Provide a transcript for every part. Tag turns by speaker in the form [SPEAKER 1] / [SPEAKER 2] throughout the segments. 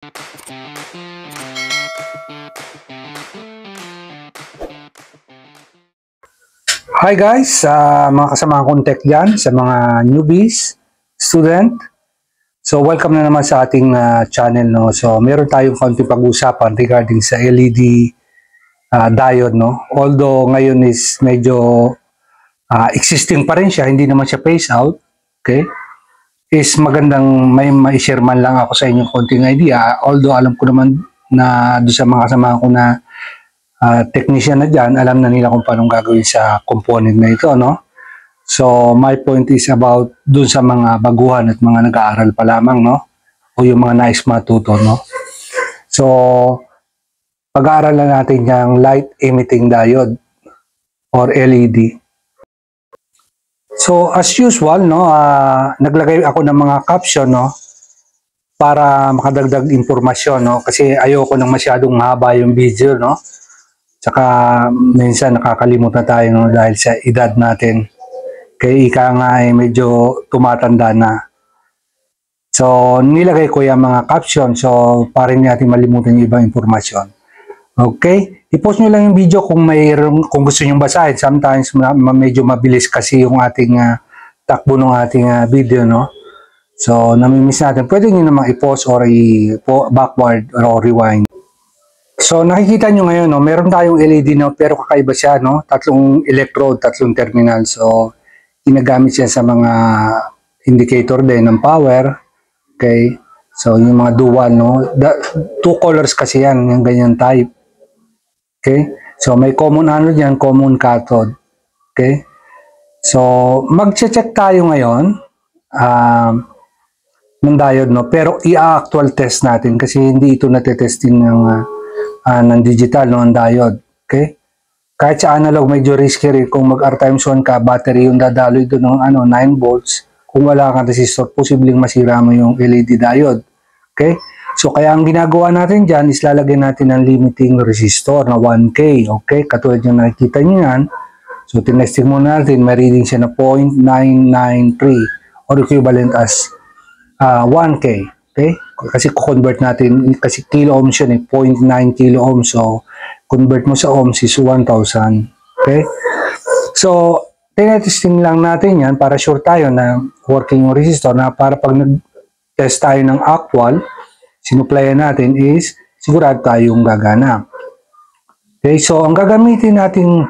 [SPEAKER 1] Hi guys, mga kasama kong tech dyan, sa mga newbies, student. So welcome na naman sa ating channel. No? So meron tayong konti pag-usapan regarding sa LED diode. No? Although ngayon is medyo existing pa rin siya, hindi naman siya phase out. Okay? Is magandang may share man lang ako sa inyo konting idea. Although alam ko naman na doon sa mga kasama ko na technician na dyan, alam na nila kung paano gagawin sa component na ito, no? So, my point is about dun sa mga baguhan at mga nag-aaral pa lamang, no? O yung mga nais matuto, no? So, pag-aaralan natin yung light emitting diode or LED. So, as usual, no, naglagay ako ng mga caption, no? Para makadagdag impormasyon, no? Kasi ayoko nang masyadong mahaba yung video, no? Tsaka minsan nakakalimutan tayo, no, dahil sa edad natin. Kaya ika nga ay medyo tumatanda na. So nilagay ko yung mga caption so para hindi natin malimutan yung ibang impormasyon. Okay? I-post nyo lang yung video kung kung gusto nyo basahin. Sometimes medyo mabilis kasi yung ating takbo ng ating video, no? So namimiss natin. Pwede nyo namang i-pause or backward or rewind. So nakikita nyo ngayon, no, meron tayong LED, no, pero kakaiba siya, no? Tatlong electrode, tatlong terminal. So ginagamit siya sa mga indicator din ng power. Okay? So yung mga dual, no? Two colors kasi yan, yung ganyan type. Okay? So may common ano diyan, common cathode. Okay? So magche-check tayo ngayon ng diode, no? Pero i-actual test natin kasi hindi ito natetesting ng digital, no, ang diode. Okay? Kahit sa analog, medyo risky rin kung mag-R times 1 ka, battery yung dadaloy doon ng 9 volts. Kung wala kang resistor, posibleng masira mo yung LED diode. Okay? So, kaya ang ginagawa natin dyan is lalagyan natin ng limiting resistor na 1K. Okay? Katulad yung nakikita nyo yan. So, tinesting muna natin, may reading siya na 0.993 or equivalent as 1K. Okay? Kasi convert natin, kasi kilo ohms yun, 0.9 kilo ohms. So, convert mo sa ohms is 1,000. Okay? So, tinetesting lang natin yan para sure tayo na working yung resistor na para pag nag-test tayo ng actual, sinuplayan natin is sigurado tayong gagana. Okay? So, ang gagamitin natin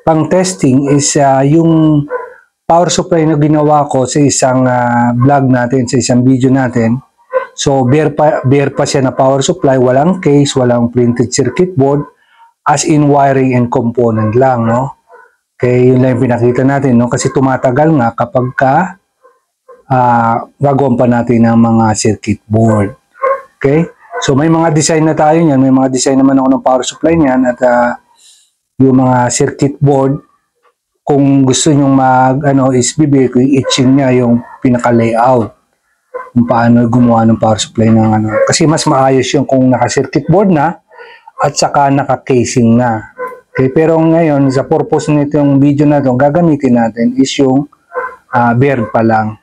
[SPEAKER 1] pang testing is yung power supply na ginawa ko sa isang vlog natin, sa isang video natin. So, bare pa siya na power supply, walang case, walang printed circuit board, as in wiring and component lang, no? Okay, yun lang yung pinakita natin, no? Kasi tumatagal nga kapag gagawin pa natin ng mga circuit board. Okay? So, may mga design na tayo niyan, may mga design naman ako ng power supply niyan at yung mga circuit board, kung gusto nyo is bibigay ko yung etching niya, yung pinaka-layout kung paano gumawa ng power supply ng Kasi mas maayos yung kung naka-circuit board na at saka naka-casing na. Okay, pero ngayon, sa purpose nitong video na ito, gagamitin natin is yung bare pa lang.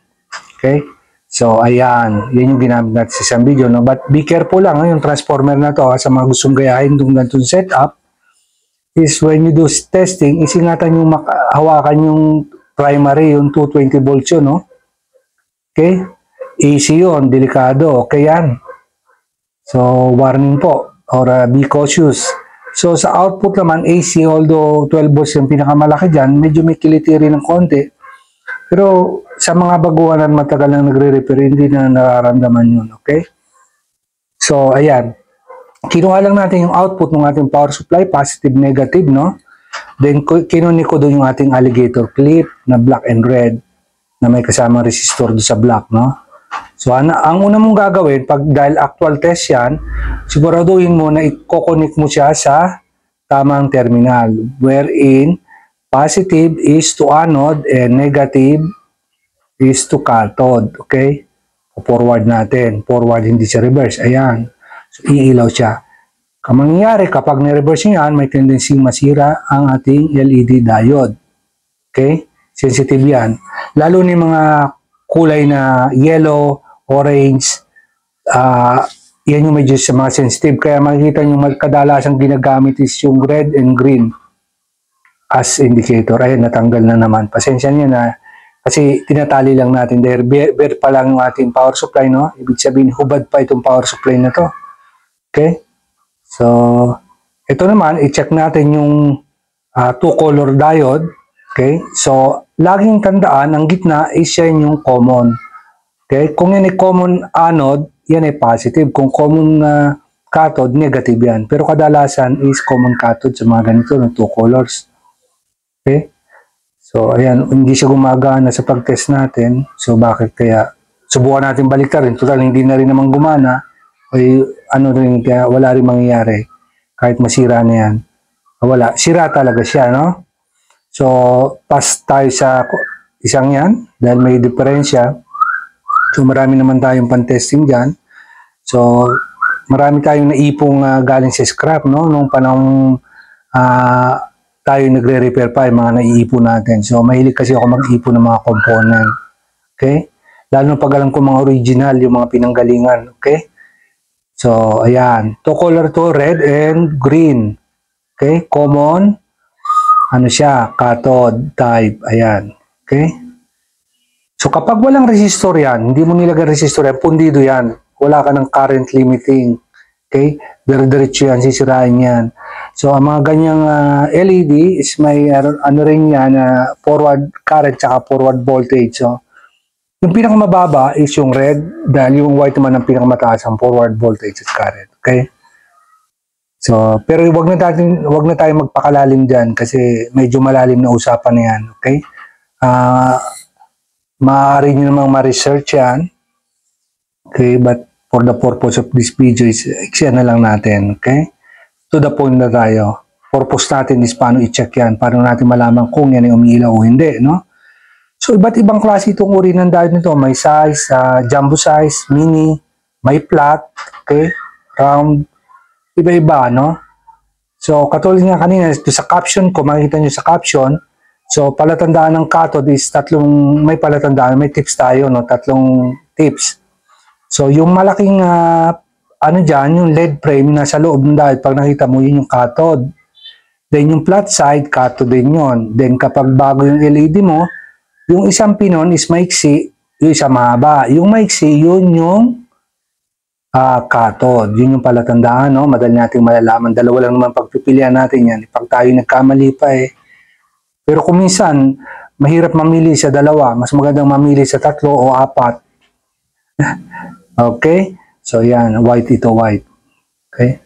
[SPEAKER 1] Okay? So, ayan. Yan yung ginamit natin sa isang video. No? But be careful lang, yung transformer na to sa mga gustong gayahin itong ganitong setup is when you do testing, isingatan yung hawakan yung primary, yung 220 volts yun, no? Okay? AC yun, delikado. Okay yan. So, warning po. Or be cautious. So, sa output naman, AC, although 12 volts yung pinakamalaki dyan, medyo may kilitiri ng konti. Pero, sa mga baguhan at matagal na nagre-repair, hindi na nararamdaman yun. Okay? So, ayan. Kinuha lang natin yung output ng ating power supply, positive, negative, no? Then, kinunik ko doon yung ating alligator clip na black and red na may kasama resistor doon sa black, no? So, ang una mong gagawin, dahil actual test yan, siguraduhin mo na i-connect mo siya sa tamang terminal, wherein positive is to anode and negative is to cathode, okay? Forward natin. Forward, hindi siya reverse. Ayan. So, iilaw siya. Ang mangyayari kapag ni-reverse niyan, may tendency masira ang ating LED diode. Okay? Sensitive yan. Lalo ni mga kulay na yellow, orange, yan yung medyo sa mga sensitive. Kaya makikita nyo kadalasang ginagamit is yung red and green as indicator. Ayun, natanggal na naman. Pasensya nyo na. Kasi tinatali lang natin. Dahil bare pa lang yung ating power supply, no? Ibig sabihin, hubad pa itong power supply na to. Okay? So, ito naman, i-check natin yung two-color diode. Okay? So, laging tandaan, ang gitna is yan yung common. Okay? Kung yan ay common anode, yan ay positive. Kung common cathode, negative yan. Pero kadalasan is common cathode sa mga ganito ng two colors. Okay? So, ayan, hindi siya gumagana sa pag-test natin. So, bakit kaya? Subukan natin baliktarin. Total, hindi na rin naman gumana. Ay, ano rin, kaya wala rin mangyayari. Kahit masira na yan. Wala. Sira talaga siya, no? So, pass tayo sa isang yan. Dahil may diferensya. So, marami naman tayong pan-testing dyan. So, marami tayong naipong galing sa scrap, no? Nung panahong tayo nagre-repair pa, yung mga naiipon natin. So, mahilig kasi ako mag-ipon ng mga component. Okay? Lalo pag alam ko mga original, yung mga pinanggalingan. Okay? So, ayan. Two color to, red and green. Okay? Common. Ano siya? Cathode type. Ayan. Okay? So, kapag walang resistor yan, hindi mo nilagay resistor yan, pundido yan. Wala ka ng current limiting. Okay? Dire-diretso yan, sisirain yan. So, ang mga ganyang LED is may ano rin yan, forward current tsaka forward voltage. So, yung pinakamababa is yung red, dahil yung white naman ang pinakamataas ang forward voltage at current. Okay? So, pero wag na tayo magpakalalim diyan kasi medyo malalim na usapan na yan. Okay? Maaari nyo namang ma-research yan. Okay? But for the purpose of this video is i-share na lang natin. Okay? To the point na tayo. Purpose natin is paano i-check yan. Paano natin malaman kung yan ay umiilaw o hindi. No? So, iba't ibang klase itong uri ng diode nito. May size, jumbo size, mini, may flat, okay? Round, iba-iba, no? So, katulad nga kanina, sa caption ko, makikita nyo sa caption, so, palatandaan ng cathode is may palatandaan, may tips tayo, no? 3 tips. So, yung malaking, ano dyan, yung LED frame nasa loob ng diode, pag nakita mo, yun yung cathode. Then, yung flat side, cathode din yun. Then, kapag bago yung LED mo, yung isang pinon is maiksi, yung isa mahaba. Yung maiksi, yun yung cathode. Yun yung palatandaan, no? Madali natin malalaman. Dalawa lang naman pagpipilian natin yan. Pag tayo nagkamali pa eh. Pero kung minsan, mahirap mamili sa dalawa. Mas magandang mamili sa 3 o 4. Okay? So, yan. White ito, white. Okay?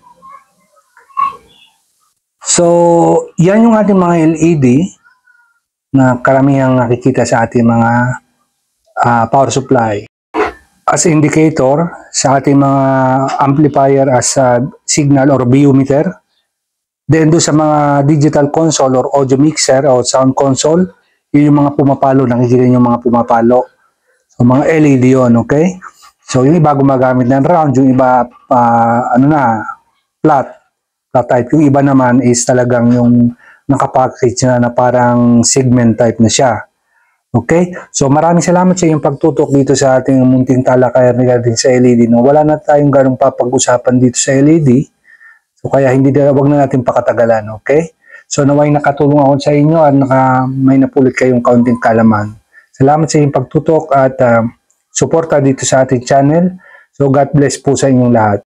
[SPEAKER 1] So, yan yung ating mga LED na karamihang nakikita sa ating mga power supply. As indicator, sa ating mga amplifier as signal or VU meter. Then doon sa mga digital console or audio mixer or sound console, yun yung mga pumapalo, nakikita yung mga pumapalo. So mga LED yun, okay? So yung iba gumagamit ng round, yung iba flat type. Yung iba naman is talagang yung nakapackage na parang segment type na siya. Okay? So maraming salamat sa iyong pagtutok dito sa ating munting talakayan regarding sa LED. No? Wala na tayong ganong papag-usapan dito sa LED. So kaya wag na natin pakatagalan. Okay? So naway nakatulong ako sa inyo at may napulot kayong kaunting kalaman. Salamat sa iyong pagtutok at suporta dito sa ating channel. So God bless po sa inyong lahat.